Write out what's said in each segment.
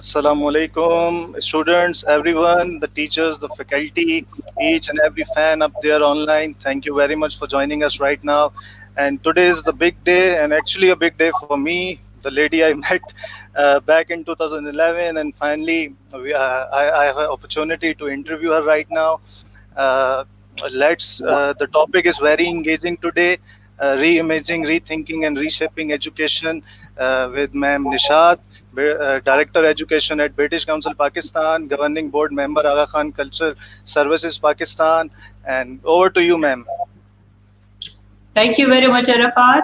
Assalamu alaikum, students, everyone, the teachers, the faculty, each and every fan up there online. Thank you very much for joining us right now. And today is the big day, and actually a big day for me, the lady I met back in 2011, and finally I have an opportunity to interview her right now. Uh, the topic is very engaging today. Reimaging, rethinking, and reshaping education with Ma'am Nishad, Director Education at British Council Pakistan, Governing Board Member Aga Khan Cultural Services Pakistan, and over to you, ma'am. Thank you very much, Arafat,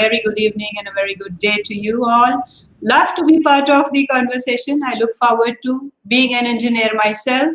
very good evening and a very good day to you all. Love to be part of the conversation. I look forward to being an engineer myself.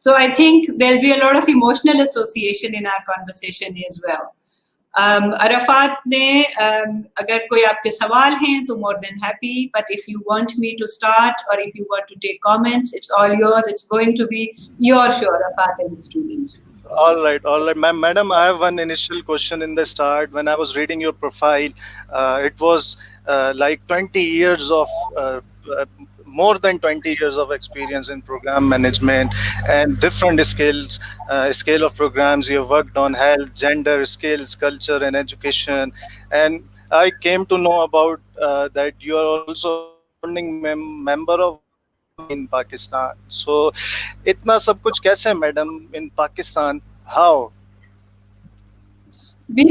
So I think there'll be a lot of emotional association in our conversation as well. Arafat ne agar koi aapke sawal hain to more than happy, but if you want me to start or if you want to take comments, it's all yours. It's going to be your show, Arafat and the students. All right, madam. I have one initial question in the start. When I was reading your profile, it was like 20 years of more than 20 years of experience in program management and different skills, scale of programs. You have worked on health, gender, skills, culture, and education. And I came to know about that you are also founding member of in Pakistan. So, itna sab kuch kaise, madam, in Pakistan? How? 20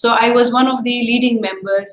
So I was one of the leading members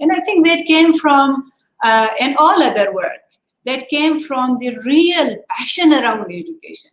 And I think that came from and all other work that came from the real passion around education.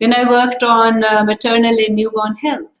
Then I worked on maternal and newborn health,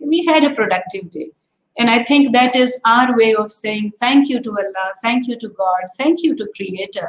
we had a productive day. And I think that is our way of saying thank you to Allah, thank you to God, thank you to Creator,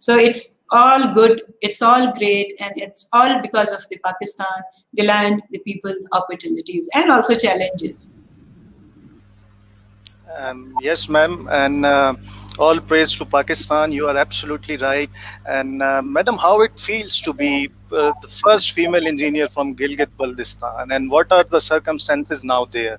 So it's all good, it's all great, and it's all because of the Pakistan, the land, the people, opportunities, and also challenges. Yes, ma'am. And All praise to Pakistan. You are absolutely right. And Madam, how it feels to be the first female engineer from Gilgit-Baltistan, and what are the circumstances now there?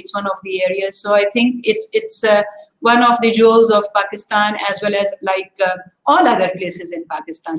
it's one of the areas. So I think it's one of the jewels of Pakistan, as well as like all other places in Pakistan,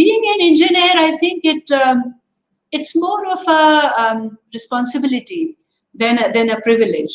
Being an engineer, I think it's more of a responsibility than a privilege,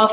of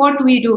what we do,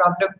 problem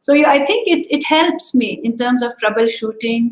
So yeah, I think it helps me in terms of troubleshooting,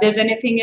there's anything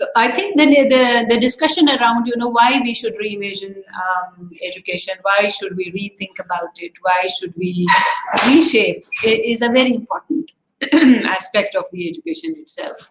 So I think the discussion around, you know, why we should reimagine education, why should we rethink about it, why should we reshape, is a very important aspect of the education itself.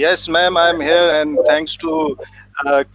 Yes, ma'am, I am here, and thanks to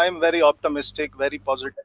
I am very optimistic, very positive.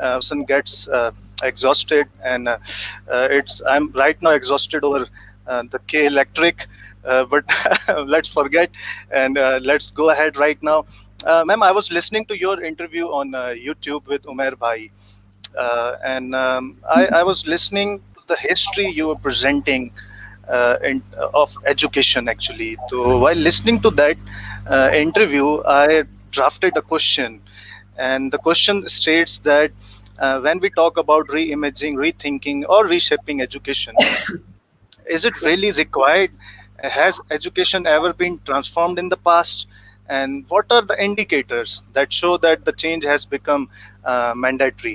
person gets exhausted, and I'm right now exhausted over the K Electric, but let's forget and let's go ahead right now. Ma'am, I was listening to your interview on YouTube with Umair Bhai. And I was listening to the history you were presenting of education, actually. So while listening to that interview, I drafted a question, and the question states that when we talk about reimaging, rethinking, or reshaping education, is it really required? Has education ever been transformed in the past? and what are the indicators that show that the change has become mandatory?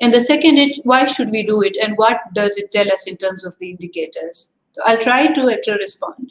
and the second is why should we do it and what does it tell us in terms of the indicators. So I'll try to respond.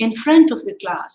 in front of the class.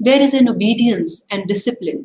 There is an obedience and discipline.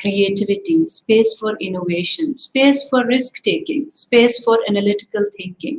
creativity, space for innovation, space for risk taking, space for analytical thinking,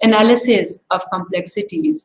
analysis of complexities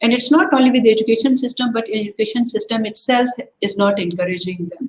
And it's not only with the education system, but education system itself is not encouraging them.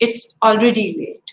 it's already late,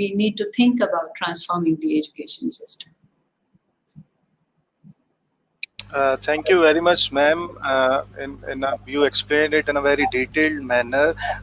we need to think about transforming the education system. Thank you very much, ma'am. You explained it in a very detailed manner.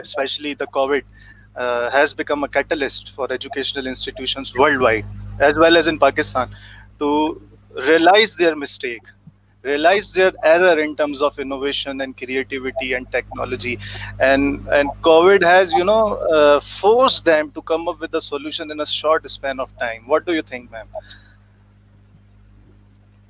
especially the COVID, has become a catalyst for educational institutions worldwide as well as in Pakistan to realize their mistake, realize their error in terms of innovation and creativity and technology, and COVID has forced them to come up with a solution in a short span of time. What do you think, ma'am?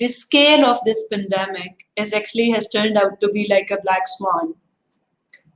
the scale of this pandemic is actually has turned out to be like a black swan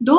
2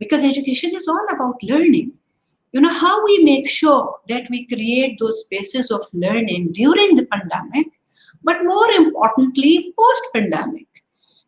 Because education is all about learning. how we make sure that we create those spaces of learning during the pandemic, but more importantly post pandemic.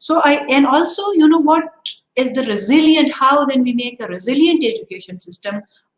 So and also what is the resilient, how then we make a resilient education system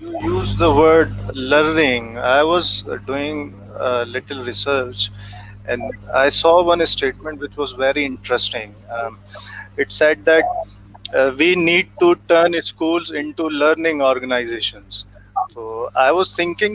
You use the word learning. I was doing a little research and I saw one statement which was very interesting. It said that we need to turn schools into learning organizations. So I was thinking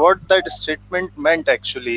What that statement meant actually,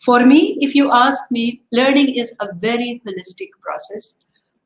For me, if you ask me, learning is a very holistic process,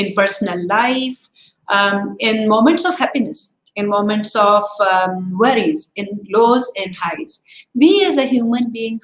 in personal life, in moments of happiness, in moments of worries, in lows and highs. We as a human being,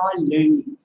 all learnings.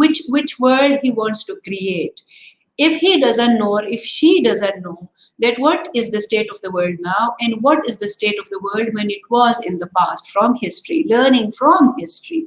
which world he wants to create. If he doesn't know, or if she doesn't know that what is the state of the world now and what is the state of the world when it was in the past, from history, learning from history,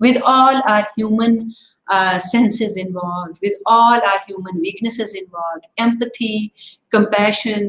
With all our human senses involved, with all our human weaknesses involved, empathy, compassion,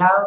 love,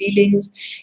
feelings,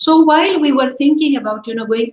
So while we were thinking about going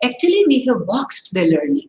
actually we have boxed the learning.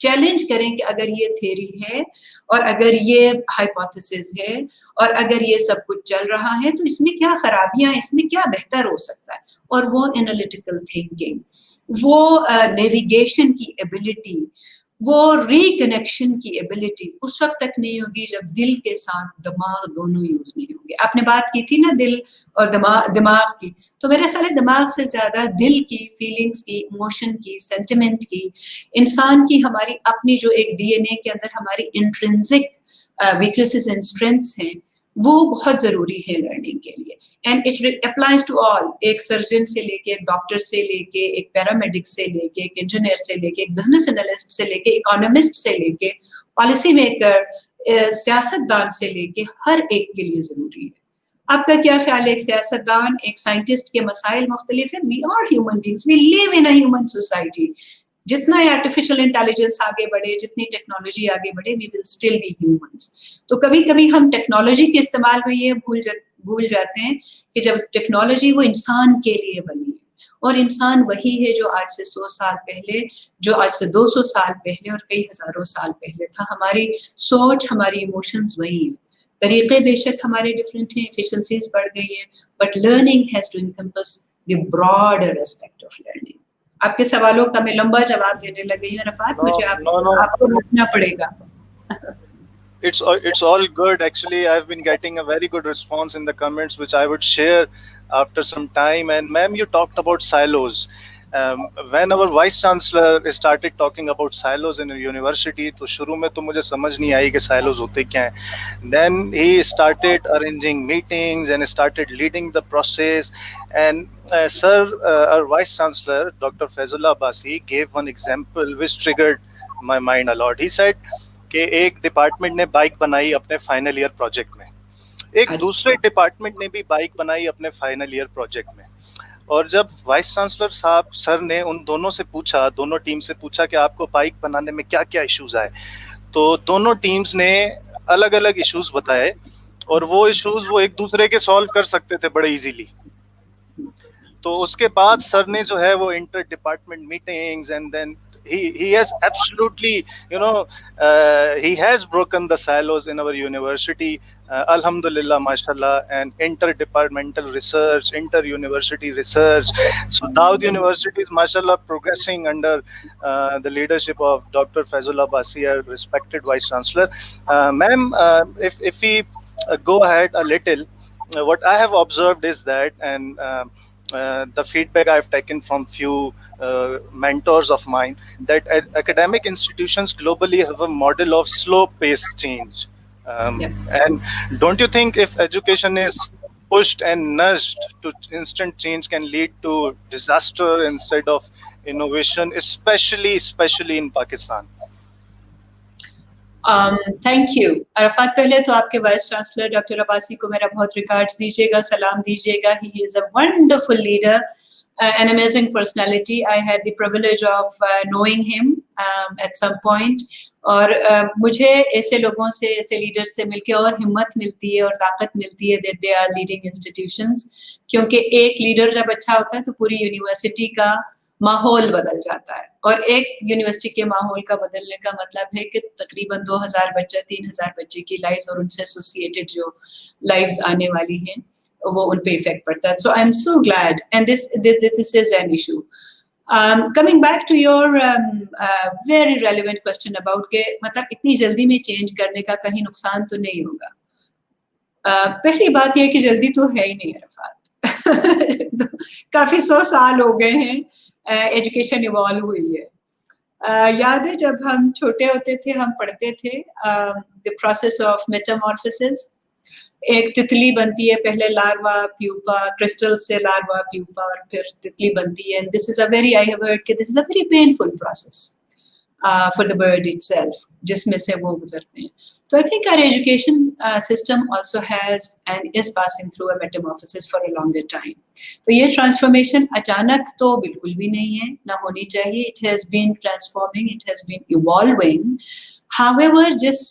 Challenge کریں کہ اگر یہ theory ہے اور اگر یہ hypothesis ہے اور اگر یہ سب کچھ چل رہا ہے تو اس میں کیا خرابیاں ہیں, اس میں کیا بہتر ہو سکتا ہے. اور وہ انالیٹیکل تھنکنگ, وہ نیویگیشن کی ایبلٹی, وہ ریکنیکشن کی ایبلٹی اس وقت تک نہیں ہوگی جب دل کے ساتھ دماغ دونوں یوز نہیں ہوں گے. آپ نے بات کی تھی نا دل اور دماغ کی, تو میرے خیال ہے دماغ سے زیادہ دل کی, فیلنگز کی, ایموشن کی, سینٹیمنٹ کی, انسان کی ہماری اپنی جو ایک ڈی این اے کے اندر ہماری انٹرنزک ویکنیسز اینڈ اسٹرینتھس ہیں, وہ بہت ضروری ہے لرننگ کے لیے. And it applies to all, ایک سرجن سے لے کے, ایک ڈاکٹر سے لے کے, ایک پیرامیڈک سے لے کے, ایک انجینئر سے لے کے, ایک بزنس انالسٹ سے لے کے, اکانومسٹ سے لے کے, پالیسی میکر, سیاست دان سے لے کے, ہر ایک کے لیے ضروری ہے. آپ کا کیا خیال ہے؟ ایک سیاست دان, ایک سائنٹسٹ کے مسائل مختلف ہیں. We are human beings, we live in a human society. جتنا آرٹیفیشل انٹیلیجنس آگے بڑھے, جتنی ٹیکنالوجی آگے بڑھے, we will still be humans. تو کبھی کبھی ہم ٹیکنالوجی کے استعمال میں یہ بھول جاتے ہیں کہ جب ٹیکنالوجی وہ انسان کے لیے بنی ہے, اور انسان وہی ہے جو آج سے 100 سال پہلے, جو آج سے 200 سال پہلے اور کئی ہزاروں سال پہلے تھا. ہماری سوچ, ہماری ایموشنز وہی ہیں. طریقے بے شک ہمارے ڈفرینٹ ہیں, ایفیشنسیز بڑھ گئی ہیں, but learning has to encompass the broader aspect of learning. آپ کے سوالوں کا میں لمبا جواب دینے لگ گئی ہوں رفعت, مجھے آپ کو رکنا پڑے گا. It's all good. Actually, I've been getting a very good response in the comments, which I would share after some time. And ma'am, you talked about silos. When our vice chancellor started talking about silos in a university, تو شروع میں تو مجھے سمجھ نہیں آئی کہ silos ہوتے کیا ہیں. Then he started arranging meetings and started leading the process. And sir, our vice chancellor, Dr. Faizullah Abbasi, gave one example which triggered my mind a lot. He said کہ ایک ڈپارٹمنٹ نے bike بنائی اپنے final year project میں, ایک دوسرے department نے بھی بائک بنائی اپنے فائنل ایئر پروجیکٹ میں. اور جب وائس چانسلر صاحب سر نے ان دونوں سے پوچھا, دونوں ٹیم سے پوچھا کہ آپ کو بائک بنانے میں کیا کیا ایشوز آئے, تو دونوں ٹیمز نے الگ الگ ایشوز بتائے, اور وہ ایشوز وہ ایک دوسرے کے سالو کر سکتے تھے بڑے ایزیلی. تو اس کے بعد سر نے جو ہے وہ inter department meetings, and then he has absolutely, he has broken the silos in our university, alhamdulillah, mashallah. And interdepartmental research, inter-university research, so Dawood University is mashallah progressing under the leadership of Dr. Faizullah Abbasi, our respected vice chancellor. Ma'am, if we go ahead a little, what I have observed is that, and the feedback I've taken from few mentors of mine, that academic institutions globally have a model of slow paced change. And don't you think if education is pushed and nudged to instant change can lead to disaster instead of innovation, especially in Pakistan? Thank you Arafat. پہلے تو آپ کے vice chancellor doctor Abbasi کو میرا بہت records دیجیے گا, سلام دیجیے گا. He is a wonderful leader, an amazing personality. I had the privilege of knowing him at some point. اور مجھے ایسے لوگوں سے, ایسے لیڈر سے مل کے اور ہمت ملتی ہے اور طاقت ملتی ہے that they are leading institutions. کیونکہ ایک لیڈر جب اچھا ہوتا ہے تو پوری یونیورسٹی کا ماحول بدل جاتا ہے, اور ایک یونیورسٹی کے ماحول کا بدلنے کا مطلب ہے کہ تقریباً 2000 بچہ, 3000 بچے کی لائفز اور ان سے ایسوسیٹڈ جو لائفز آنے والی ہیں وہ ان پہ افیکٹ پڑتا ہے. So I am so glad, and this is an issue. Coming back to your very relevant question about کہ مطلب اتنی جلدی میں چینج کرنے کا کہیں نقصان تو نہیں ہوگا. پہلی بات یہ کہ جلدی تو ہے ہی نہیں عرفات. کافی 100 سال ہو گئے ہیں ایجوکیشن ایوالو ہوئی ہے. یاد ہے جب ہم چھوٹے ہوتے تھے ہم پڑھتے تھے the process of metamorphosis. ایک تتلی بنتی ہے, پہلے لاروا پیوپا, کرسٹل سے لاروا پیوپا اور پھر تتلی بنتی ہے. And this is a very, I have heard کہ this is a very painful process for the bird itself, جس میں سے وہ گزرتے ہیں. So I think our education system also has and is passing through a metamorphosis for a longer time. تو یہ transformation اچانک تو بالکل بھی نہیں ہے, نہ ہونی چاہیے. It has been transforming, it has been evolving. However, جس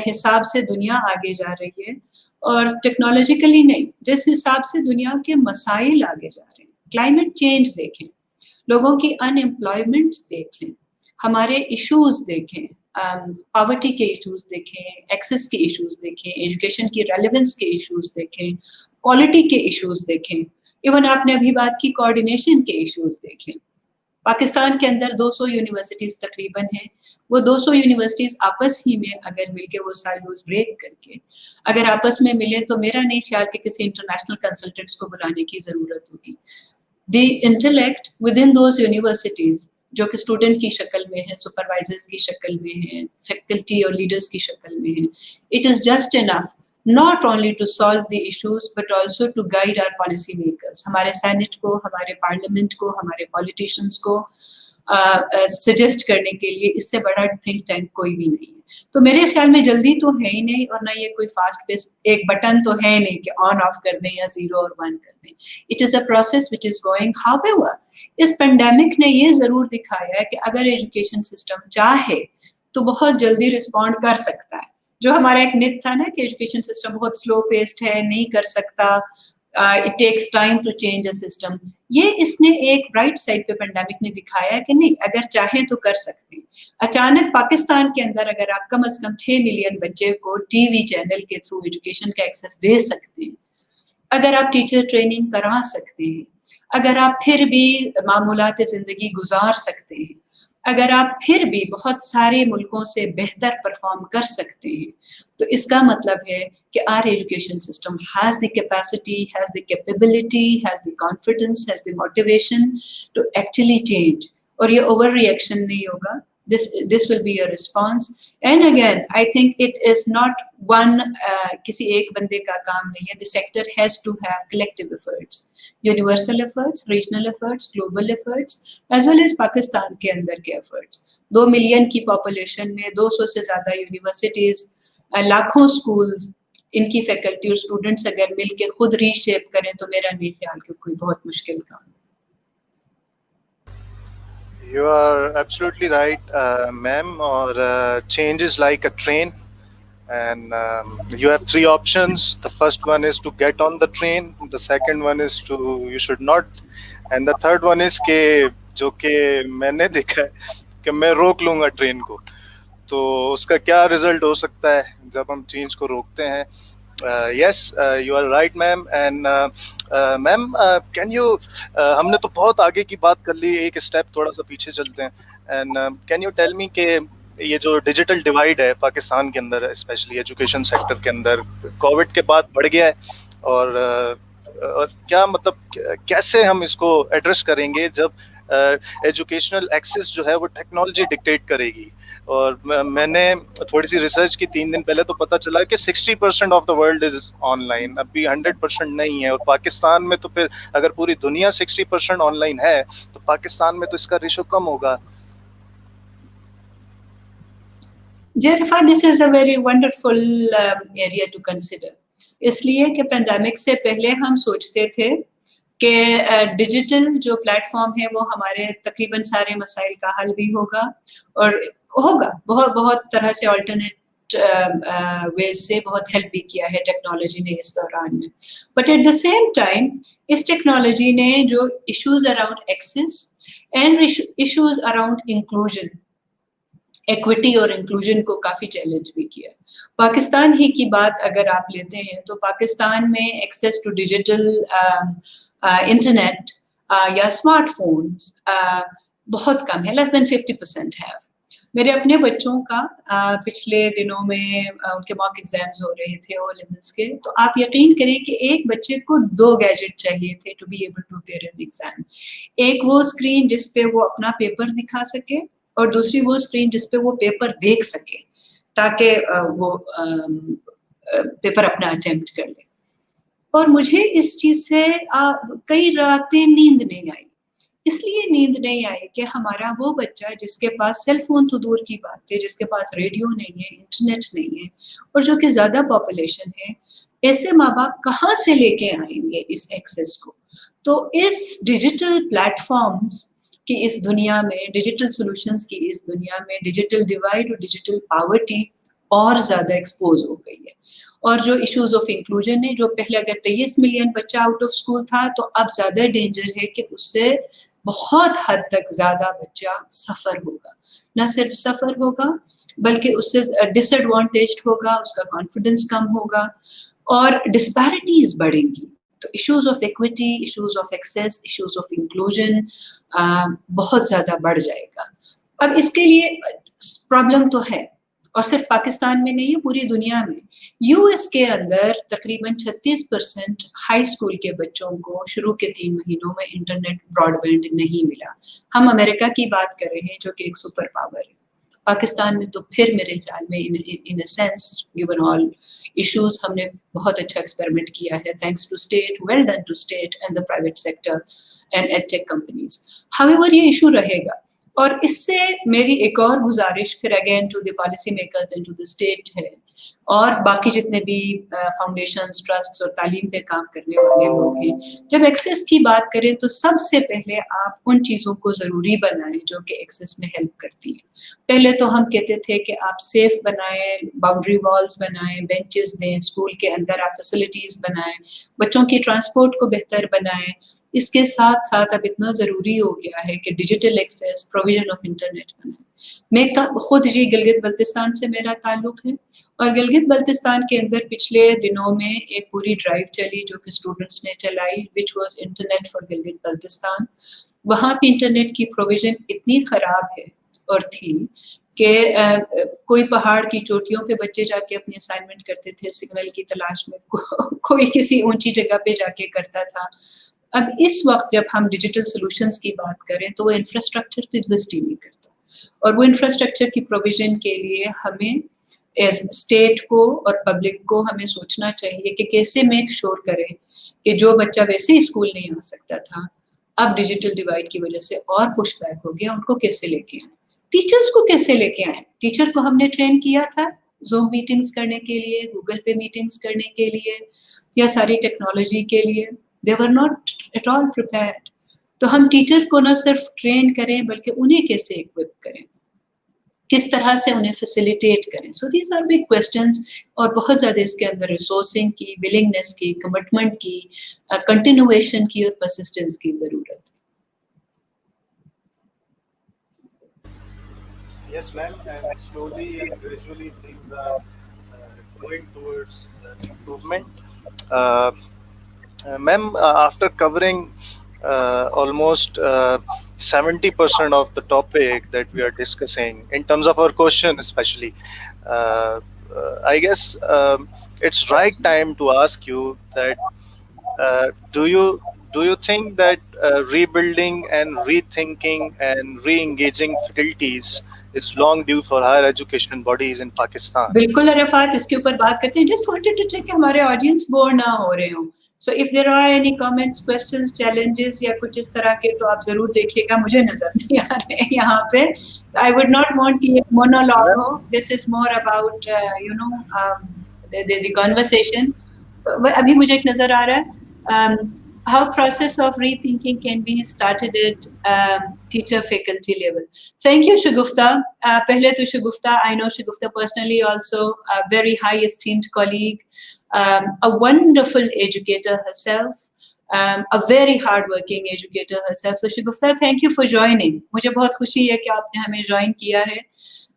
حساب سے دنیا آگے جا رہی ہے, اور ٹیکنالوجیکلی نہیں, جس حساب سے دنیا کے مسائل آگے جا رہے ہیں, کلائمیٹ چینج دیکھیں, لوگوں کی ان امپلائمنٹس دیکھ لیں, ہمارے ایشوز دیکھیں, پاورٹی کے ایشوز دیکھیں, ایکسیس کے ایشوز دیکھیں, ایجوکیشن کی ریلیونس کے ایشوز دیکھیں, کوالٹی کے ایشوز دیکھیں, ایون آپ نے ابھی بات کی کوآرڈینیشن کے ایشوز دیکھیں. پاکستان کے اندر 200 یونیورسٹیز تقریباً ہیں. وہ 200 یونیورسٹیز آپس ہی میں اگر مل کے وہ سائلوز بریک کر کے اگر آپس میں ملیں تو میرا نہیں خیال کہ کسی انٹرنیشنل کنسلٹنٹس کو بلانے کی ضرورت ہوگی. The intellect with in those universities جو کہ اسٹوڈنٹ کی شکل میں ہے, سپروائزرز کی شکل میں ہیں, فیکلٹی اور لیڈرز کی شکل میں ہیں, it is just enough not only to solve the issues but also to guide our policy makers, ہمارے سینٹ کو, ہمارے پارلیمنٹ کو, ہمارے پولیٹیشینس کو سجیسٹ کرنے کے لیے اس سے بڑا تھنک ٹینک کوئی بھی نہیں ہے. تو میرے خیال میں جلدی تو ہے ہی نہیں, اور نہ یہ کوئی فاسٹ پیس ایک بٹن تو ہے نہیں کہ آن آف کر دیں یا 0 اور 1 کر دیں. It is a process which is going. however اس پینڈیمک نے یہ ضرور دکھایا ہے کہ اگر ایجوکیشن سسٹم چاہے تو بہت جلدی رسپونڈ کر سکتا ہے. جو ہمارا ایک myth تھا نا کہ ایجوکیشن سسٹم بہت سلو پیسڈ ہے, نہیں کر سکتا, it takes time to change a system, یہ اس نے ایک برائٹ سائڈ پہ پینڈیمک نے دکھایا کہ نہیں, اگر چاہیں تو کر سکتے ہیں. اچانک پاکستان کے اندر اگر آپ کم از کم 6 ملین بچے کو ٹی وی چینل کے تھرو ایجوکیشن کا ایکسیس دے سکتے ہیں, اگر آپ ٹیچر ٹریننگ کرا سکتے ہیں, اگر آپ پھر بھی معمولات زندگی گزار سکتے ہیں, اگر آپ پھر بھی بہت سارے ملکوں سے بہتر پرفارم کر سکتے ہیں, تو اس کا مطلب ہے کہ our education system has the capacity, has the capability, has the confidence, has the motivation to actually change. اور یہ اوور ریئیکشن نہیں ہوگا. This will be a response. And again, I think it is not one کسی ایک بندے کا کام نہیں ہے. The sector has to have collective efforts. Universal efforts, regional efforts, global efforts, as well as Pakistan کے اندر کے efforts. 2 ملین کی population میں 200 سے زیادہ یونیورسٹیز, لاکھوں اسکولز, ان کی فیکلٹی اور اسٹوڈنٹس اگر مل کے خود ری شیپ کریں تو میرا نہیں خیال کہ کوئی بہت مشکل کام. You are absolutely right, ma'am. Or change is like a train, and you have 3 options. The first one is to get on the train. The second one is you should not, and the third one is کہ جو کہ میں نے دیکھا ہے کہ میں روک لوں گا ٹرین کو, تو اس کا کیا رزلٹ ہو سکتا ہے جب ہم چینج کو روکتے ہیں. Yes, you are right, ma'am. And ma'am, can you ہم نے تو بہت آگے کی بات کر لی, ایک اسٹیپ تھوڑا سا پیچھے چلتے ہیں. And can you tell me کہ یہ جو ڈیجیٹل ڈیوائڈ ہے پاکستان کے اندر, اسپیشلی ایجوکیشن سیکٹر کے اندر, کووڈ کے بعد بڑھ گیا ہے, اور کیا مطلب کیسے ہم اس کو ایڈریس کریں گے جب ایجوکیشنل ایکسیس جو ہے وہ ٹیکنالوجی ڈکٹیٹ کرے گی. اور میں نے تھوڑی سی ریسرچ کی 3 دن پہلے, تو پتہ چلا کہ 60% of the world is on line, ابھی 100% نہیں ہے. اور پاکستان میں تو پھر اگر پوری دنیا 60% آن لائن ہے تو پاکستان میں تو اس کا ریشو کم ہوگا. جیرفا, this is a very wonderful area to consider, اس لیے کہ پینڈیمک سے پہلے ہم سوچتے تھے کہ ڈیجیٹل جو پلیٹ فارم ہے وہ ہمارے تقریباً سارے مسائل کا حل بھی ہوگا, اور ہوگا بہت طرح سے آلٹرنیٹ ویز سے بہت ہیلپ بھی کیا ہے ٹیکنالوجی نے اس دوران میں. But at the same time اس ٹیکنالوجی نے جو issues around access and issues around inclusion, equity اور انکلوژن کو کافی چیلنج بھی کیا. پاکستان ہی کی بات اگر آپ لیتے ہیں تو پاکستان میں ایکسیس ٹو ڈیجیٹل انٹرنیٹ یا اسمارٹ فونس بہت کم ہے, لیس دین 50% ہے. میرے اپنے بچوں کا پچھلے دنوں میں ان کے موک ایگزامز ہو رہے تھے او لیولز کے, تو آپ یقین کریں کہ ایک بچے کو 2 گیجٹ چاہیے تھے to be able to appear in the exam. ایک وہ اسکرین جس پہ وہ اپنا پیپر دکھا سکے, اور دوسری وہ اسکرین جس پہ وہ پیپر دیکھ سکے تاکہ وہ پیپر اپنا اٹیمپٹ کر لے. اور مجھے اس چیز سے کئی راتیں نیند نہیں آئی. اس لیے نیند نہیں آئی کہ ہمارا وہ بچہ جس کے پاس سیل فون تو دور کی بات ہے, جس کے پاس ریڈیو نہیں ہے, انٹرنیٹ نہیں ہے, اور جو کہ زیادہ پاپولیشن ہے, ایسے ماں باپ کہاں سے لے کے آئیں گے اس ایکسیس کو. تو اس ڈیجیٹل پلیٹ فارمز کی اس دنیا میں, ڈیجیٹل سولوشنز کی اس دنیا میں, ڈیجیٹل ڈیوائڈ اور ڈیجیٹل پاورٹی اور زیادہ ایکسپوز ہو گئی ہے. اور جو ایشوز آف انکلوژن ہے, جو پہلے اگر 23 ملین بچہ آؤٹ آف اسکول تھا, تو اب زیادہ ڈینجر ہے کہ اس سے بہت حد تک زیادہ بچہ سفر ہوگا. نہ صرف سفر ہوگا بلکہ اس سے ڈس ایڈوانٹیجڈ ہوگا, اس کا کانفیڈنس کم ہوگا اور ڈسپیرٹیز بڑھیں گی. تو issues of equity, issues of access, issues of inclusion بہت زیادہ بڑھ جائے گا. اب اس کے لیے پرابلم تو ہے, اور صرف پاکستان میں نہیں ہے, پوری دنیا میں. یو ایس کے اندر تقریباً 36% ہائی اسکول کے بچوں کو شروع کے 3 مہینوں میں انٹرنیٹ براڈ بینڈ نہیں ملا. ہم امریکہ کی بات کر رہے ہیں جو کہ ایک سپر پاور ہے. پاکستان میں تو پھر میرے خیال میں in a sense given all issues ہم نے بہت اچھا ایکسپیریمنٹ کیا ہے, thanks to state, well done to state and the private sector and edtech companies. However یہ ایشو رہے گا, اور اس سے میری ایک اور گزارش پھر again to the policy makers and to the state ہے, اور باقی جتنے بھی فاؤنڈیشنز, ٹرسٹس اور تعلیم پہ کام کرنے والے لوگ ہیں, جب ایکسیس کی بات کریں تو سب سے پہلے آپ ان چیزوں کو ضروری بنائیں جو کہ ایکسیس میں ہیلپ کرتی ہیں. پہلے تو ہم کہتے تھے کہ آپ سیف بنائیں, باؤنڈری والز بنائیں, بینچز دیں, اسکول کے اندر آپ فیسلٹیز بنائیں, بچوں کی ٹرانسپورٹ کو بہتر بنائیں. اس کے ساتھ ساتھ اب اتنا ضروری ہو گیا ہے کہ digital access, provision of internet بنائیں. میں خود جی گلگت بلتستان سے میرا تعلق ہے, اور گلگت بلتستان کے اندر پچھلے دنوں میں ایک پوری ڈرائیو چلی جو کہ اسٹوڈنٹس نے چلائی, which was internet for Gilgit Baltistan. وہاں پہ انٹرنیٹ کی پروویژن اتنی خراب ہے اور تھی کہ کوئی پہاڑ کی چوٹیوں پہ بچے جا کے اپنی اسائنمنٹ کرتے تھے سگنل کی تلاش میں, کوئی کسی اونچی جگہ پہ جا کے کرتا تھا. اب اس وقت جب ہم ڈیجیٹل سولوشنز کی بات کریں تو وہ انفراسٹرکچر تو ایگزسٹ ہی نہیں کرتا, اور وہ انفراسٹرکچر کی پروویژن کے لیے ہمیں ایز اسٹیٹ کو اور پبلک کو ہمیں سوچنا چاہیے کہ کیسے میک شور کریں کہ جو بچہ ویسے ہی اسکول نہیں آ سکتا تھا, اب ڈیجیٹل ڈیوائڈ کی وجہ سے اور پش بیک ہو گیا, ان کو کیسے لے کے آئیں, ٹیچرز کو کیسے لے کے آئیں. ٹیچر کو ہم نے ٹرین کیا تھا زوم میٹنگز کرنے کے لیے, گوگل پہ میٹنگز کرنے کے لیے, یا ساری ٹیکنالوجی کے لیے. They were not at all prepared. تو ہم ٹیچر کو نہ صرف ٹرین کریں بلکہ انہیں کیسے اکوپ کریں, کس طرح سے انہیں فیسیلیٹیٹ کریں. So these are big questions, اور بہت زیادہ اس کے اندر ریسورسنگ کی, ولنگنیس کی, کمٹمنٹ کی, کنٹینویشن کی اور پرسسٹنس کی ضرورت ہے. Yes, ma'am, and slowly and gradually things are going towards improvement. Uh, Ma'am, after covering almost 70% of the topic that we are discussing, in terms of our question especially, I guess it's right time to ask you that do you think that rebuilding and rethinking and re-engaging faculties is long due for higher education bodies in Pakistan? بالکل عرفات, اس کے اوپر بات کرتے ہیں. Just wanted to check کہ ہمارے audience bore نہ ہو رہے ہوں. So if there are any comments, questions, challenges یا کچھ اس طرح کے تو آپ ضرور دیکھیے گا, مجھے نظر نہیں آ رہے ہیں یہاں پہ. آئی وڈ ناٹ وانٹ کہ یہ مونولوگ ہو, this is more about you know the conversation. تو ابھی مجھے ایک نظر آ رہا ہے, how process of rethinking can be started at teacher faculty level. Thank you Shagufta. Pehle to Shagufta, I know Shagufta personally also, a very high esteemed colleague, a wonderful educator herself, a very hard working educator herself. So Shagufta, thank you for joining. مجھے بہت خوشی ہے کہ آپ نے ہمیں join کیا ہے,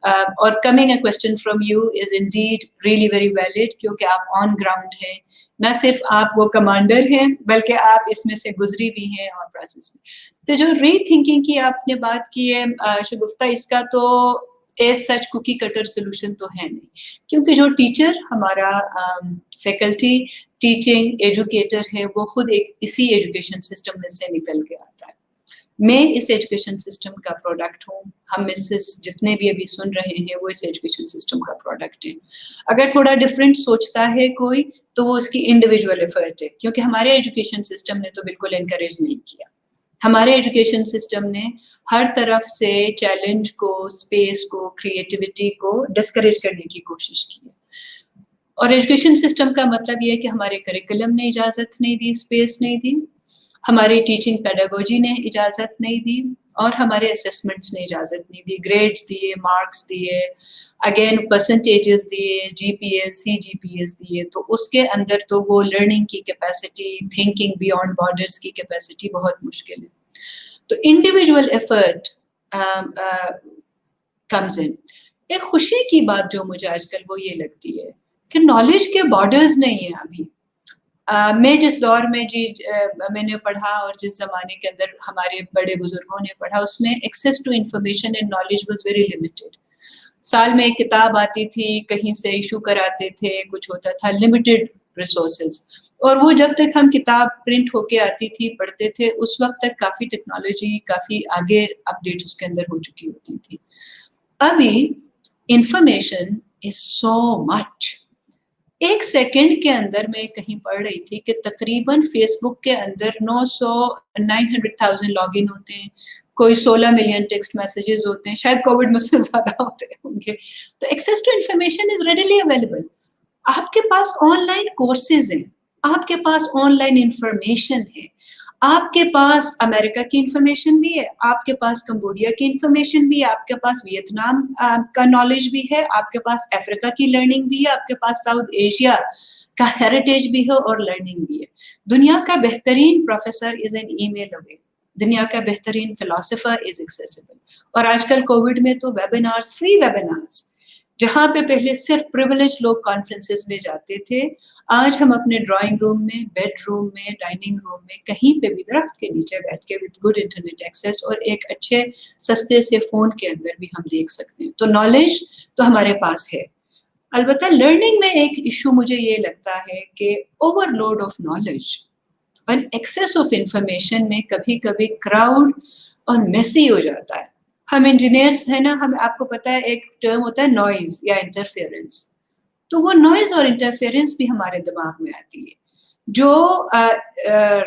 اور coming a question from you is indeed really very valid, کیونکہ آپ on ground ہیں, نہ صرف آپ وہ کمانڈر ہیں بلکہ آپ اس میں سے گزری بھی ہیں اور پروسیس میں. تو جو ری تھنکنگ کی آپ نے بات کی ہے شگفتہ, اس کا تو ایز سچ کوکی کٹر سولوشن تو ہے نہیں, کیونکہ جو ٹیچر ہمارا فیکلٹی ٹیچنگ ایجوکیٹر ہے وہ خود ایک اسی ایجوکیشن سسٹم میں سے نکل کے آتا ہے. میں اس ایجوکیشن سسٹم کا پروڈکٹ ہوں, ہم اس سے جتنے بھی ابھی سن رہے ہیں وہ اس ایجوکیشن سسٹم کا پروڈکٹ ہے. اگر تھوڑا ڈفرینٹ سوچتا ہے کوئی تو وہ اس کی انڈیویجول ایفرٹ ہے, کیونکہ ہمارے ایجوکیشن سسٹم نے تو بالکل انکریج نہیں کیا. ہمارے ایجوکیشن سسٹم نے ہر طرف سے چیلنج کو, اسپیس کو, کریٹیوٹی کو ڈسکریج کرنے کی کوشش کی ہے. اور ایجوکیشن سسٹم کا مطلب یہ ہے کہ ہمارے کریکولم نے اجازت نہیں دی, اسپیس نہیں دی, ہماری ٹیچنگ پیڈاگوجی نے اجازت نہیں دی, اور ہمارے اسسمنٹس نے اجازت نہیں دی. گریڈز دیے, مارکس دیے, اگین پرسنٹیجز دیے, جی پی ایس, سی جی پی ایس دیے, تو اس کے اندر تو وہ لرننگ کی کیپیسٹی, تھنکنگ بیونڈ بارڈرس کی کیپیسٹی بہت مشکل ہے. تو انڈیویجول ایفرٹ کمز ان. ایک خوشی کی بات جو مجھے آج کل وہ یہ لگتی ہے کہ نالج کے بارڈرز نہیں ہیں ابھی. میں جس دور میں میں نے پڑھا اور جس زمانے کے اندر ہمارے بڑے بزرگوں نے پڑھا, اس میں access to information and knowledge was very limited. سال میں ایک کتاب آتی تھی, کہیں سے ایشو کراتے تھے, کچھ ہوتا تھا, لمیٹیڈ ریسورسز. اور وہ جب تک ہم کتاب پرنٹ ہو کے آتی تھی, پڑھتے تھے, اس وقت تک کافی ٹیکنالوجی, کافی آگے اپڈیٹ اس کے اندر ہو چکی ہوتی تھی. ابھی انفارمیشن از سو مچ. ایک سیکنڈ کے اندر میں کہیں پڑھ رہی تھی کہ تقریباً فیس بک کے اندر 900,000 لاگ ان ہوتے ہیں, کوئی 16 ملین ٹیکسٹ میسیجز ہوتے ہیں, شاید کووڈ میں سے زیادہ ہو رہے ہوں گے. تو access to information is readily available. آپ کے پاس آن لائن کورسز ہیں, آپ کے پاس آن لائن انفارمیشن ہے, آپ کے پاس امریکہ کی انفارمیشن بھی ہے, آپ کے پاس کمبوڈیا کی انفارمیشن بھی ہے, آپ کے پاس ویتنام کا نالج بھی ہے, آپ کے پاس افریقہ کی لرننگ بھی ہے, آپ کے پاس ساؤتھ ایشیا کا ہیریٹیج بھی ہے اور لرننگ بھی ہے. دنیا کا بہترین پروفیسر از این ای میل اوے, دنیا کا بہترین فلاسفر از ایکسیسیبل. اور آج کل کووڈ میں تو ویبینارز, فری ویبینارز, جہاں پہ پہلے صرف پریویلیج لوگ کانفرنسز میں جاتے تھے, آج ہم اپنے ڈرائنگ روم میں, بیڈ روم میں, ڈائننگ روم میں, کہیں پہ بھی درخت کے نیچے بیٹھ کے وتھ گڈ انٹرنیٹ ایکسیس اور ایک اچھے سستے سے فون کے اندر بھی ہم دیکھ سکتے ہیں. تو نالج تو ہمارے پاس ہے. البتہ لرننگ میں ایک ایشو مجھے یہ لگتا ہے کہ اوور لوڈ آف نالج اور ایکسیس آف انفارمیشن میں کبھی کبھی کراؤڈ اور میسی ہو جاتا ہے. ہم انجینئرس ہیں نا, ہم آپ کو پتہ ہے ایک ٹرم ہوتا ہے نوائز یا انٹرفیئرنس. تو وہ نوائز اور انٹرفیئرنس بھی ہمارے دماغ میں آتی ہے. جو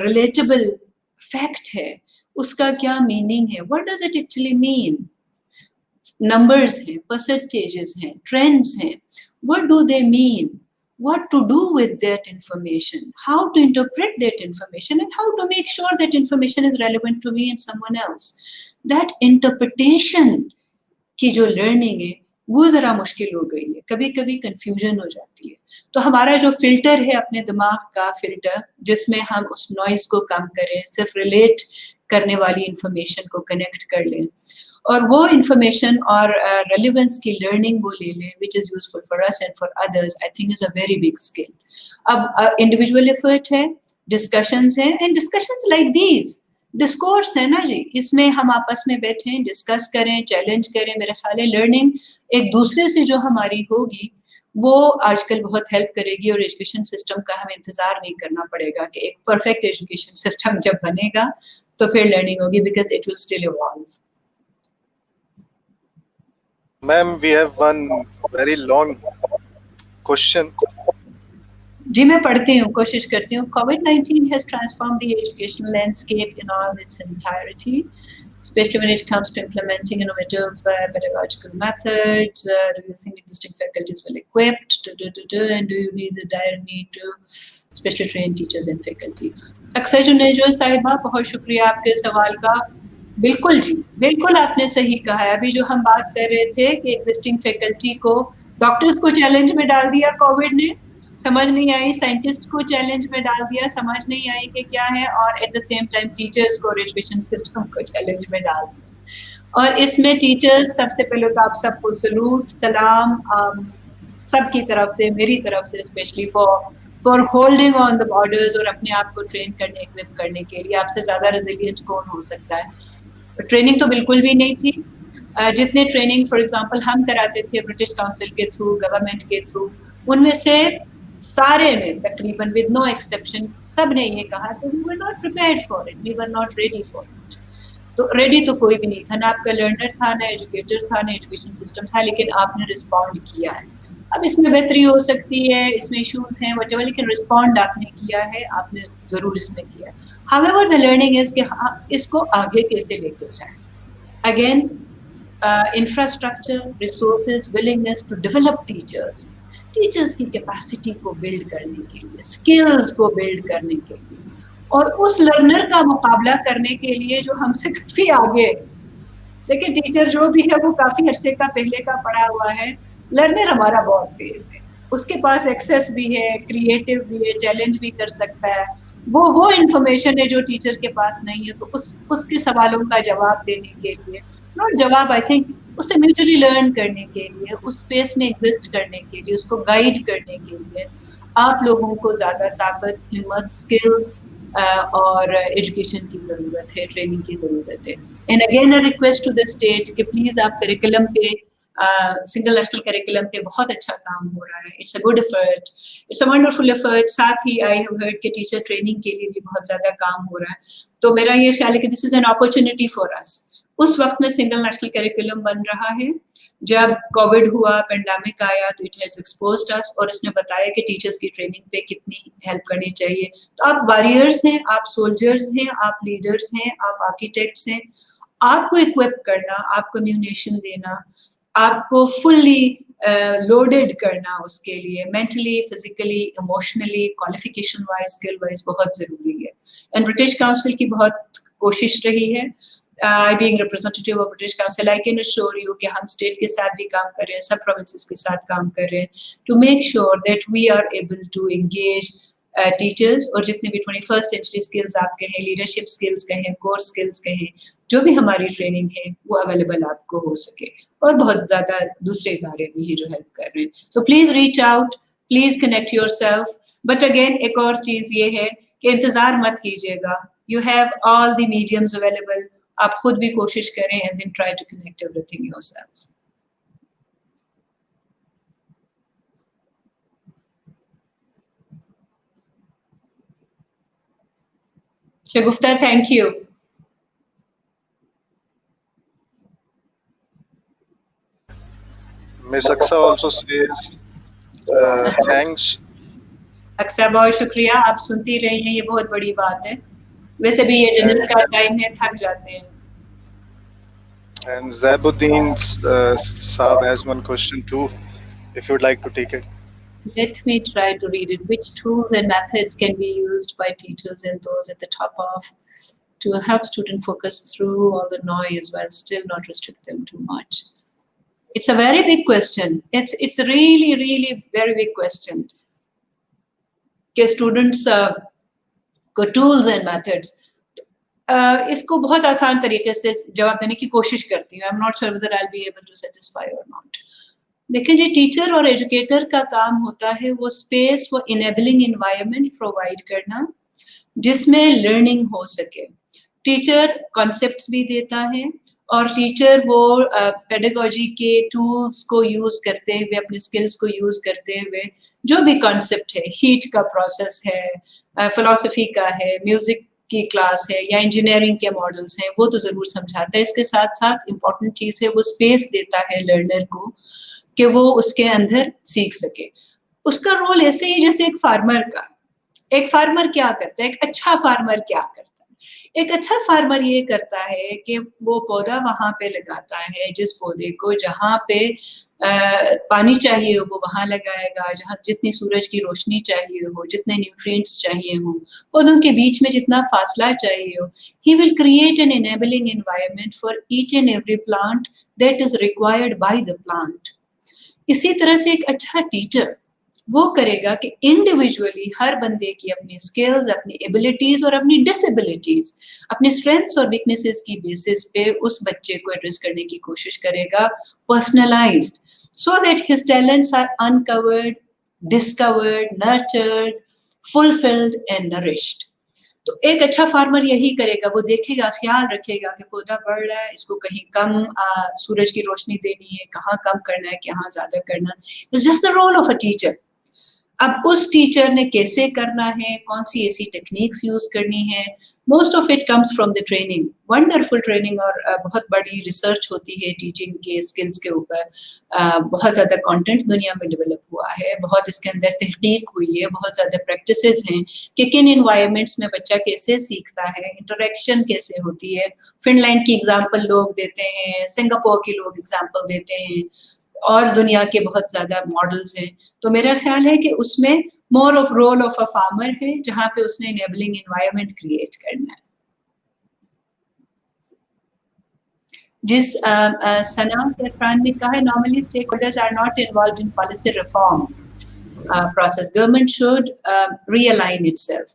ریلیٹیبل فیکٹ ہے اس کا کیا میننگ ہے, what does it actually mean. Numbers ہیں, پرسنٹیجز ہیں, ٹرینڈز ہیں, what do they mean, what to do with that information, how to interpret that information, and how to make sure that information is relevant to me and someone else. That interpretation کی جو learning ہے وہ ذرا مشکل ہو گئی ہے, کبھی کبھی کنفیوژن ہو جاتی ہے. تو ہمارا جو فلٹر ہے اپنے دماغ کا فلٹر, جس میں ہم اس نوائز کو کم کریں, صرف ریلیٹ کرنے والی انفارمیشن کو کنیکٹ کر لیں, اور وہ انفارمیشن اور ریلیونس کی لرننگ وہ لے لیں which is useful for us and for others, I think is a very big skill. اب انڈیویجول ایفرٹ ہے, ڈسکشنز ہیں, and discussions like these discourse ہے نا جی, اس میں ہم آپس میں بیٹھیں, ڈسکس کریں, چیلنج کریں. میرے خیال ہے لرننگ ایک دوسرے سے جو ہماری ہوگی وہ آج کل بہت ہیلپ کرے گی, اور ایجوکیشن سسٹم کا ہمیں انتظار نہیں کرنا پڑے گا کہ ایک پرفیکٹ ایجوکیشن سسٹم جب بنے گا تو پھر لرننگ ہوگی, because it will still evolve. Ma'am, we have one very long question. جی میں پڑھتی ہوں, کوشش کرتی ہوں. COVID-19 has transformed the educational landscape in all its entirety, especially when it comes to implementing innovative pedagogical methods. Do you think existing faculty is well equipped? And do you need the dire need to specially train teachers and faculty? اکثر جو صاحبہ, بہت شکریہ آپ کے سوال کا. بالکل جی, بالکل آپ نے صحیح کہا ہے. ابھی جو ہم بات کر رہے تھے کہ ایگزسٹنگ فیکلٹی کو, ڈاکٹرز کو چیلنج میں ڈال دیا کووڈ نے, سمجھ نہیں آئی. سائنٹسٹ کو چیلنج میں ڈال دیا, سمجھ نہیں آئی کہ کیا ہے. اور at the same time teachers کو اور ایجوکیشن سسٹم کو چیلنج میں ڈال دیا. اور اس میں ٹیچرز, سب سے پہلے تو آپ سب کو سلوٹ, سلام سب کی طرف سے, میری طرف سے especially for holding on the borders, اور اپنے آپ کو ٹرین کرنے, ایکوپ کرنے کے لیے. آپ سے زیادہ ریزیلینٹ کون ہو سکتا ہے. ٹریننگ تو بالکل بھی نہیں تھی. جتنے ٹریننگ فار ایگزامپل ہم کراتے تھے برٹش کاؤنسل کے تھرو, گورنمنٹ کے تھرو, ان میں سے سارے میں تقریباً ود نو ایکسیپشن سب نے یہ کہا کہ we were not prepared for it, we were not ready for it. تو ریڈی تو کوئی بھی نہیں تھا, نہ آپ کا لرنر تھا, نہ ایجوکیٹر تھا, نہ ایجوکیشن سسٹم تھا, لیکن آپ نے رسپونڈ کیا ہے. اب اس میں بہتری ہو سکتی ہے, اس میں ایشوز ہیں وٹ ایور, لیکن رسپونڈ آپ نے کیا ہے, آپ نے ضرور اس میں کیا ہے. However, the learning is کہ اس کو آگے کیسے لے کے جائیں. Again, infrastructure, resources, willingness to develop teachers. Teachers کی کیپیسٹی کو بلڈ کرنے کے لیے, اسکلز کو بلڈ کرنے کے لیے, اور اس لرنر کا مقابلہ کرنے کے لیے جو ہم سے کافی آگے. لیکن ٹیچر جو بھی ہے وہ کافی عرصے کا پہلے کا پڑھا ہوا ہے. لرنر ہمارا بہت تیز ہے, اس کے پاس ایکسیس بھی ہے, کریٹو بھی ہے, چیلنج بھی کر سکتا ہے. وہ انفارمیشن ہے جو ٹیچر کے پاس نہیں ہے, تو اس کے سوالوں کا جواب دینے کے لیے, ناٹ جواب, آئی تھنک اسے میوچلی لرن کرنے کے لیے, اس اسپیس میں ایگزسٹ کرنے کے لیے, اس کو گائیڈ کرنے کے لیے آپ لوگوں کو زیادہ طاقت, ہمت, اسکلز اور ایجوکیشن کی ضرورت ہے, ٹریننگ کی ضرورت ہے. And again a request to the state کہ پلیز آپ کریکولم پہ, سنگل نیشنل کریکولم پہ بہت اچھا کام ہو رہا ہے. It's a good effort, it's a wonderful effort. ساتھ ہی آئی ہیو ہرڈ کہ ٹیچر ٹریننگ کے لیے بھی بہت زیادہ کام ہو رہا ہے. تو میرا یہ خیال ہے کہ this is an opportunity for اس. اس وقت میں سنگل نیشنل کریکولم بن رہا ہے, جب کووڈ ہوا, پینڈیمک آیا, تو اٹ ہیز ایکسپوزڈ اس, اور اس نے بتایا کہ ٹیچرس کی ٹریننگ پہ کتنی ہیلپ کرنی چاہیے. تو آپ واریئرز ہیں, آپ سولجرز ہیں, آپ لیڈرز ہیں, آپ آرکیٹیکٹس ہیں. آپ کو اکوپ کرنا, آپ کو میونیشن دینا, آپ کو فلی لوڈیڈ کرنا اس کے لیے, mentally, physically, emotionally, qualification wise, skill wise بہت ضروری ہے. اینڈ برٹش کاؤنسل کی بہت کوشش رہی ہے, being representative of British Council, I can assure you کہ ہم اسٹیٹ کے ساتھ بھی کام کر رہے ہیں, سب پروونسز کے ساتھ کام کر رہے ہیں, to make sure that we are able to engage teachers, اور جتنے بھی 21st century skills آپ کہیں, لیڈرشپ skills کہیں, کور skills کہیں, جو بھی ہماری ٹریننگ ہے وہ اویلیبل آپ کو ہو سکے. اور بہت زیادہ دوسرے ادارے بھی ہیں جو ہیلپ کر رہے ہیں. So please reach out, please connect yourself. But again ایک اور چیز یہ ہے کہ انتظار مت کیجیے گا, you have all the mediums available. آپ خود بھی کوشش کریں and then try to connect everything yourselves. Shagufta, thank you. Miss Aksa also says thanks. اکثر بہت شکریہ, آپ سنتی رہی ہیں, یہ بہت بڑی بات ہے. ویسے بھی یہ ڈنر کا ٹائم ہے, تھک جاتے ہیں. And Zabuddin Saab has one question too, if you'd like to take it. Let me try to read it. Which tools and methods can be used by teachers and those at the top of to help students focus through all the noise while still not restrict them too much? It's a very big question. It's a really, really very big question. کہ students کو tools and methods, اس کو بہت آسان طریقے سے جواب دینے کی کوشش کرتی ہوں. I am not sure whether I will be able to satisfy or not. لیکن جو ٹیچر اور ایجوکیٹر کا کام ہوتا ہے وہ اسپیس, وہ انیبلنگ انوائرمنٹ پرووائڈ کرنا جس میں لرننگ ہو سکے. ٹیچر کانسیپٹس بھی دیتا ہے, اور ٹیچر وہ پیڈاگوجی کے ٹولس کو یوز کرتے ہوئے, اپنے اسکلس کو یوز کرتے ہوئے, جو بھی کانسیپٹ ہے, ہیٹ کا پروسیس ہے, فلاسفی کا ہے, میوزک کی کلاس ہے, یا انجینئرنگ کے ماڈلس ہیں, وہ تو ضرور سمجھاتا ہے. اس کے ساتھ ساتھ امپورٹنٹ چیز ہے وہ اسپیس دیتا ہے لرنر کو کہ وہ اس کے اندر سیکھ سکے. اس کا رول ایسے ہی جیسے ایک فارمر کا. ایک فارمر کیا کرتا ہے, ایک اچھا فارمر کیا کرتا ہے؟ ایک اچھا فارمر یہ کرتا ہے کہ وہ پودا وہاں پہ لگاتا ہے, جس پودے کو جہاں پہ پانی چاہیے وہ وہاں لگائے گا, جہاں جتنی سورج کی روشنی چاہیے ہو, جتنے نیوٹرینٹس چاہیے ہوں, پودوں کے بیچ میں جتنا فاصلہ چاہیے ہو. He will create an enabling environment for each and every plant that is required by the plant. اسی طرح سے ایک اچھا ٹیچر وہ کرے گا کہ انڈیویجولی ہر بندے کی اپنی اسکلز, اپنی ایبلٹیز اور اپنی ڈس ایبلٹیز, اپنی اسٹرینتھس اور ویکنیسز کی بیسس پہ اس بچے کو ایڈریس کرنے کی کوشش کرے گا, personalised, so that his talents are uncovered, discovered, nurtured, fulfilled and nourished. تو ایک اچھا فارمر یہی کرے گا, وہ دیکھے گا, خیال رکھے گا کہ پودا بڑھ رہا ہے, اس کو کہیں کم سورج کی روشنی دینی ہے, کہاں کم کرنا ہے, کہاں زیادہ کرنا ہے. It's just the role of a teacher. اب اس ٹیچر نے کیسے کرنا ہے, کون سی ایسی ٹیکنیکس یوز کرنی ہے, most of it comes from the training, wonderful training, اور بہت بڑی ریسرچ ہوتی ہے ٹیچنگ کے اسکلس کے اوپر. بہت زیادہ کانٹینٹ دنیا میں ڈیولپ ہوا ہے, بہت اس کے اندر تحقیق ہوئی ہے, بہت زیادہ پریکٹسز ہیں کہ کن انوائرمنٹس میں بچہ کیسے سیکھتا ہے, انٹریکشن کیسے ہوتی ہے. فن لینڈ کی ایگزامپل لوگ دیتے ہیں, سنگاپور کی لوگ ایگزامپل دیتے ہیں, اور دنیا کے بہت زیادہ ماڈلز ہیں. تو میرا خیال ہے کہ اس میں more of role of a farmer ہے, جہاں پہ اس نے انیبلنگ انوائرمنٹ کریٹ کرنا ہے. جس ثنا کیتران نے کہا ہے, normally stakeholders are not involved in policy reform process. Government should realign itself.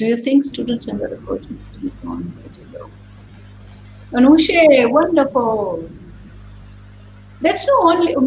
Do you think students are recording? Anushe, wonderful. That's no only,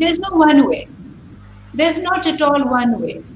there's no one way. There's not at all one way.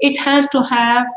It has to have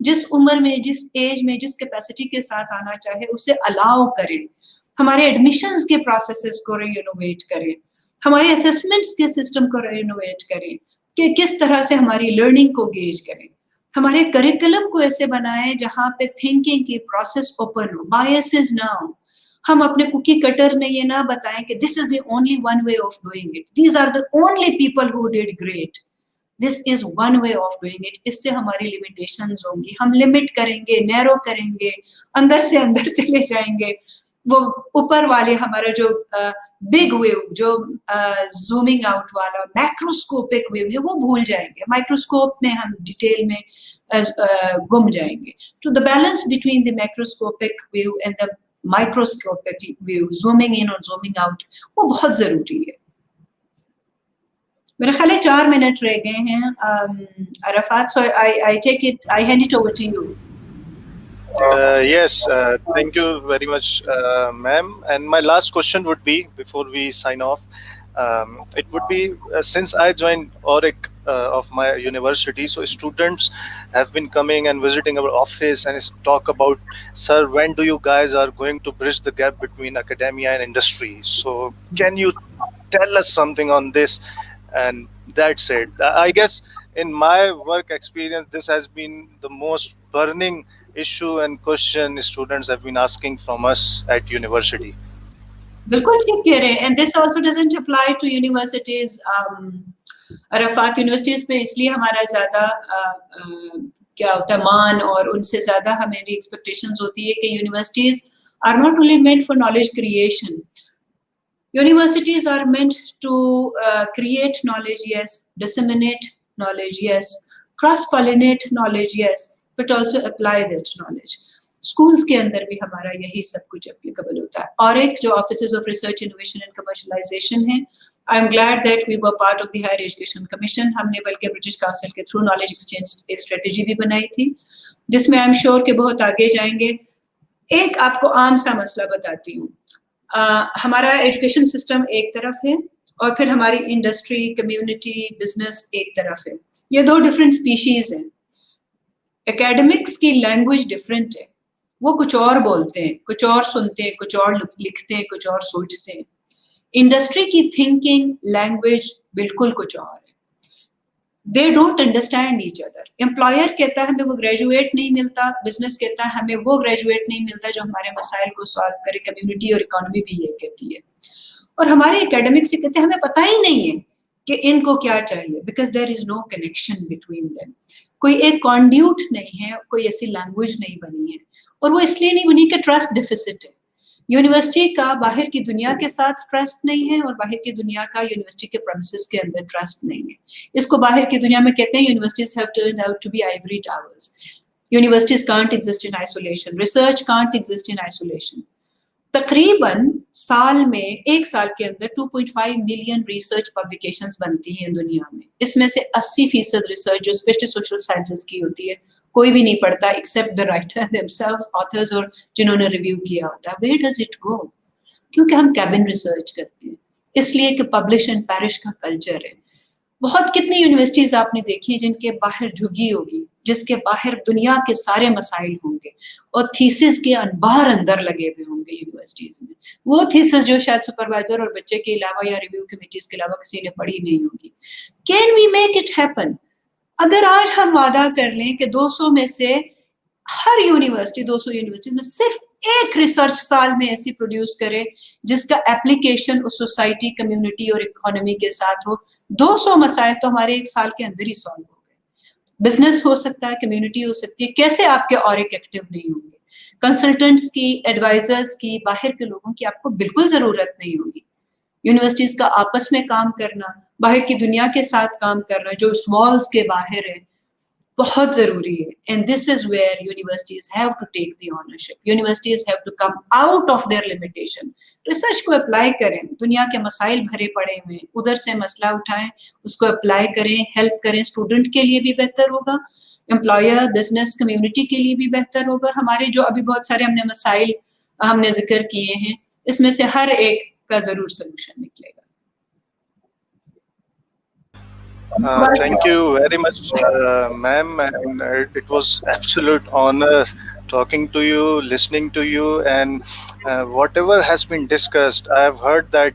جس عمر میں, جس age میں, جس capacity کے ساتھ آنا چاہے اسے الاؤ کریں. ہمارے ایڈمیشنز کے پروسیسز کو ری انوویٹ کریں, ہمارے اسیسمنٹس کے سسٹم کو ری انوویٹ کریں کہ کس طرح سے ہماری لرننگ کو گیج کریں. ہمارے کریکولم کو ایسے بنائیں جہاں پہ تھنکنگ کی پروسیس اوپن ہو, بایسز نہ ہو. ہم اپنے کوکی کٹر میں یہ نہ بتائیں کہ this is the only one way of doing it, these are the only people who did great, this is one way of doing it. اس سے ہماری لمیٹیشنز ہوں گی, ہم لمٹ کریں گے, نیرو کریں گے, اندر سے اندر چلے جائیں گے. وہ اوپر والے ہمارا جو بگ ویو, جو زومنگ آؤٹ والا میکروسکوپک ویو ہے وہ بھول جائیں گے. مائکروسکوپ میں ہم ڈیٹیل میں گم جائیں گے. تو the balance between the macroscopic view and the microscopic view, zooming in اور زومنگ آؤٹ, وہ بہت ضروری ہے. میرا خیال ہے 4 منٹ رہ گئے ہیں Arafat, so I take it, I hand it over to you. Yes, thank you very much, ma'am. And my last question would be, before we sign off, it would be, since I joined ORIC of my university, so students have been coming and visiting our office and talk about, sir, when do you guys are going to bridge the gap between academia and industry? So can you tell us something on this? And that's it. I guess in my work experience, this has been the most burning issue and question students have been asking from us at university. بالکل ٹھیک کہہ رہے ہیں, and this also doesn't apply to universities. Arafat universities پہ اس لیے ہمارا زیادہ کیا ہوتا ہے مان, اور ان سے زیادہ ہماری ایکسپیکٹیشنز ہوتی ہے کہ universities are not only meant for knowledge creation. Universities are meant to create knowledge, yes, disseminate knowledge, yes, cross-pollinate knowledge, yes, but also apply that knowledge. Schools کے اندر بھی ہمارا یہی سب کچھ applicable ہوتا ہے. اور ایک جو Offices of Research, Innovation and Commercialization ہے, I'm glad that we were part of the Higher Education Commission. ہم نے بلکہ برٹش کاؤنسل کے تھرو نالج ایکسچینج ایک اسٹریٹجی بھی بنائی تھی, جس میں I'm sure کہ بہت آگے جائیں گے. ایک آپ کو عام سا مسئلہ بتاتی ہوں. ہمارا ایجوکیشن سسٹم ایک طرف ہے اور پھر ہماری انڈسٹری, کمیونٹی, بزنس ایک طرف ہے. یہ دو ڈفرینٹ اسپیشیز ہیں. اکیڈمکس کی لینگویج ڈفرینٹ ہے, وہ کچھ اور بولتے ہیں, کچھ اور سنتے ہیں, کچھ اور لکھتے ہیں, کچھ اور سوچتے ہیں. انڈسٹری کی تھنکنگ لینگویج بالکل کچھ اور ہے. They don't understand each other. Employer کہتا ہے ہمیں وہ گریجویٹ نہیں ملتا, بزنس کہتا ہے ہمیں وہ گریجویٹ نہیں ملتا جو ہمارے مسائل کو سالو کرے. کمیونٹی اور اکانومی بھی یہ کہتی ہے. اور ہمارے اکیڈمک سے کہتے ہیں ہمیں پتہ ہی نہیں ہے کہ ان کو کیا چاہیے, because there is no connection between them. کوئی ایک کانڈیوٹ نہیں ہے, کوئی ایسی لینگویج نہیں بنی ہے. اور وہ اس لیے نہیں بنی کہ ٹرسٹ ڈیفیسٹ ہے. یونیورسٹی کا باہر کی دنیا کے ساتھ ٹرسٹ نہیں ہے, اور باہر کی دنیا کا یونیورسٹی کے پرمیسز کے اندر ٹرسٹ نہیں ہے. اس کو باہر کی دنیا میں کہتے ہیں universities have turned out to be ivory towers. Universities can't exist in isolation, research can't exist in isolation. تقریباً سال میں, ایک سال کے اندر 2.5 ملین ریسرچ پبلیکیشنز بنتی ہیں دنیا میں. اس میں سے 80% ریسرچ جو اسپیشلی سوشل سائنسز کی ہوتی ہے کوئی بھی نہیں پڑھتا accept the writer themselves, authors, اور جنہوں نے ریویو کیا ہوتا ہے. where does it go? کیونکہ ہم کیبن ریسرچ کرتے ہیں, اس لیے کہ پبلش اینڈ پیرش کا کلچر ہے. بہت کتنی یونیورسٹیز آپ نے دیکھی جن کے باہر جھگی ہوگی, جس کے باہر دنیا کے سارے مسائل ہوں گے, اور تھیسس کے انبار اندر لگے ہوئے ہوں گے یونیورسٹیز میں. وہ تھیسس جو شاید سپروائزر اور بچے کے علاوہ یا ریویو کمیٹیز کے علاوہ کسی نے پڑھی نہیں ہوگی. Can we make it happen? اگر آج ہم وعدہ کر لیں کہ 200 میں سے ہر یونیورسٹی 200 یونیورسٹی میں صرف ایک ریسرچ سال میں ایسی پروڈیوس کرے جس کا اپلیکیشن اس سوسائٹی, کمیونٹی اور اکانومی کے ساتھ ہو, 200 مسائل تو ہمارے ایک سال کے اندر ہی سالو ہو گئے. بزنس ہو سکتا ہے, کمیونٹی ہو سکتی ہے, کیسے آپ کے اور ایک ایکٹیو نہیں ہوں گے؟ کنسلٹنٹس کی, ایڈوائزرس کی, باہر کے لوگوں کی آپ کو بالکل ضرورت نہیں ہوگی. یونیورسٹیز کا آپس میں کام کرنا, باہر کی دنیا کے ساتھ کام کرنا جو اس والز کے باہر ہے, بہت ضروری ہے. And this is where universities have to take the ownership. Universities have to come out of their limitation. ریسرچ کو اپلائی کریں, دنیا کے مسائل بھرے پڑے ہوئے, ادھر سے مسئلہ اٹھائیں, اس کو اپلائی کریں, ہیلپ کریں. اسٹوڈنٹ کے لیے بھی بہتر ہوگا, امپلائر, بزنس, کمیونٹی کے لیے بھی بہتر ہوگا. ہمارے جو ابھی بہت سارے ہم نے مسائل ہم نے ذکر کیے ہیں, اس میں سے ہر ایک کا ضرور سلوشن نکلے گا. Thank you very much, ma'am, and it was absolute honor talking to you, listening to you, and whatever has been discussed, I have heard that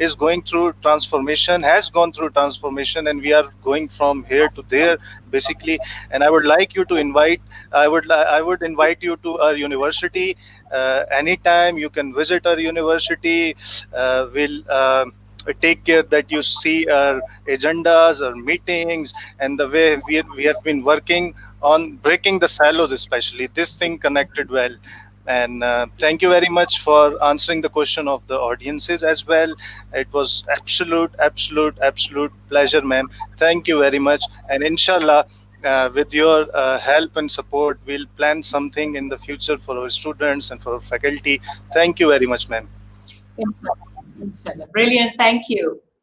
is going through transformation, has gone through transformation, and we are going from here to there basically. And I would like you to I would invite you to our university anytime. You can visit our university. We'll take care that you see our agendas, our meetings, and the way we have been working on breaking the silos, especially this thing connected well. And thank you very much for answering the question of the audiences as well. It was absolute pleasure, ma'am. Thank you very much. And inshallah, with your help and support, we'll plan something in the future for our students and for our faculty. Thank you very much, ma'am. Inshallah. Brilliant. Thank you.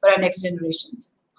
for our next generations.